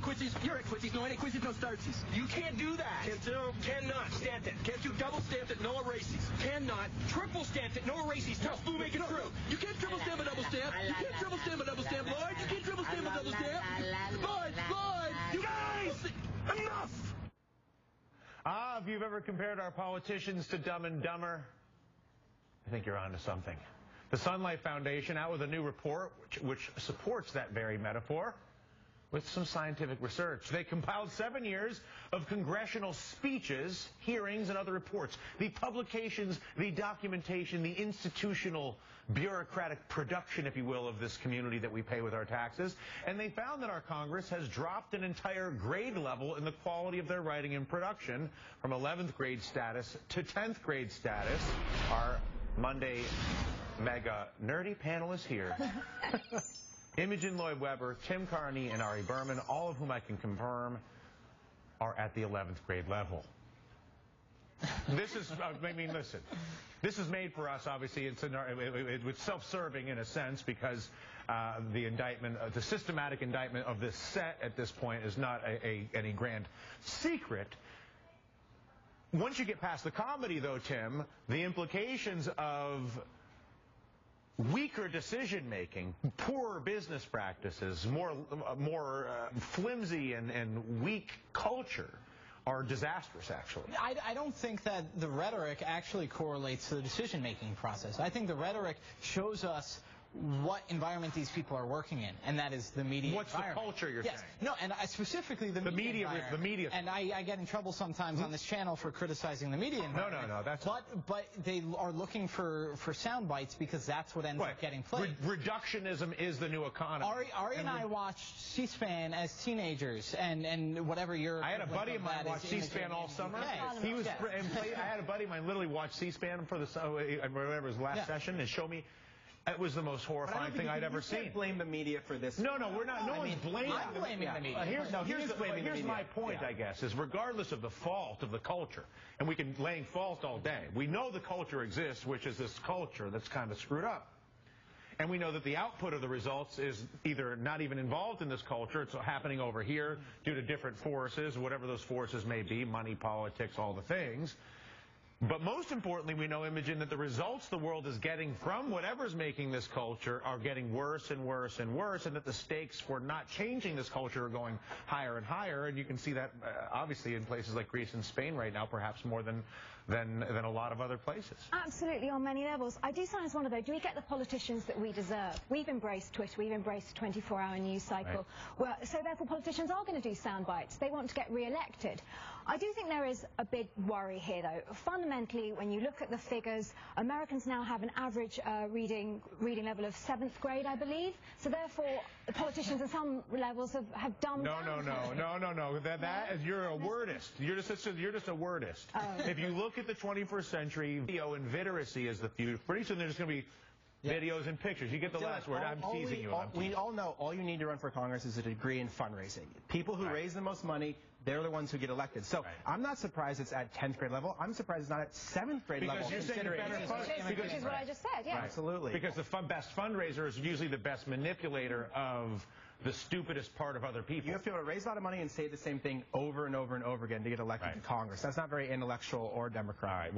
ain't quizzes. You're at quizzes. No, it ain't quizzes, no startsies. You can't do that. Can't do. Cannot. Stamped it. Can't do double stamped it, no erases. Cannot. Triple stamped it. No erases. Tell Stu make it through. You can't triple stamp a double stamp. You can't triple stamp a double stamp, Lloyd. You can't triple stamp a double stamp. Lloyd, you guys! Enough! If you've ever compared our politicians to Dumb and Dumber, I think you're onto something. The Sunlight Foundation out with a new report which supports that very metaphor with some scientific research. They compiled 7 years of congressional speeches, hearings, and other reports. The publications, the documentation, the institutional bureaucratic production, if you will, of this community that we pay with our taxes. And they found that our Congress has dropped an entire grade level in the quality of their writing and production from 11th grade status to 10th grade status. Our Monday mega nerdy panelists here. Imogen Lloyd-Webber, Tim Carney, and Ari Berman, all of whom I can confirm are at the 11th grade level. This is, I mean, listen, this is made for us, obviously. It's self-serving in a sense because the indictment, the systematic indictment of this set at this point is not any grand secret. Once you get past the comedy, though, Tim, the implications of weaker decision-making, poorer business practices, more flimsy and weak culture are disastrous, actually. I don't think that the rhetoric actually correlates to the decision-making process. I think the rhetoric shows us what environment these people are working in, and that is the media What's environment. The culture you're yes. saying? No, and specifically the media environment. The media. And I get in trouble sometimes on this channel for criticizing the media environment. No, that's... But they are looking for sound bites because that's what ends up getting played. Reductionism is the new economy. Ari and I watched C-SPAN as teenagers, and whatever your... I had a buddy of mine watch C-SPAN all summer. He was... I had a buddy of mine literally watch C-SPAN for the... I remember his last session and show me... It was the most horrifying thing I'd ever seen. You can't blame the media for this. No, we're not. No one's blaming. I'm blaming the media. Here's my point, I guess, is regardless of the fault of the culture, and we can lay fault all day, we know the culture exists, which is this culture that's kind of screwed up. And we know that the output of the results is either not even involved in this culture, it's happening over here due to different forces, whatever those forces may be, money, politics, all the things. But most importantly, we know, Imogen, that the results the world is getting from whatever's making this culture are getting worse and worse and worse, and that the stakes for not changing this culture are going higher and higher. And you can see that, obviously, in places like Greece and Spain right now, perhaps more than a lot of other places. Absolutely, on many levels. I do sound as one of those. Do we get the politicians that we deserve? We've embraced Twitter. We've embraced the 24-hour news cycle. Right. Well, so therefore, politicians are going to do sound bites. They want to get re-elected. I do think there is a big worry here, though. Fundamentally, when you look at the figures, Americans now have an average reading level of 7th grade, I believe. So therefore, the politicians at some levels have dumbed down. No. That is, you're a wordist. You're just a wordist. Oh. If you look at the 21st century, video and literacy is the future. Pretty soon there's going to be videos and pictures. You get the last word. I'm teasing you. We all know all you need to run for Congress is a degree in fundraising. People who raise the most money, they're the ones who get elected. So I'm not surprised it's at 10th grade level. I'm surprised it's not at 7th grade level. Because you're saying which is what I just said, yeah. Right. Absolutely. Because the best fundraiser is usually the best manipulator of the stupidest part of other people. You have to be able to raise a lot of money and say the same thing over and over and over again to get elected to Congress. That's not very intellectual or democratic.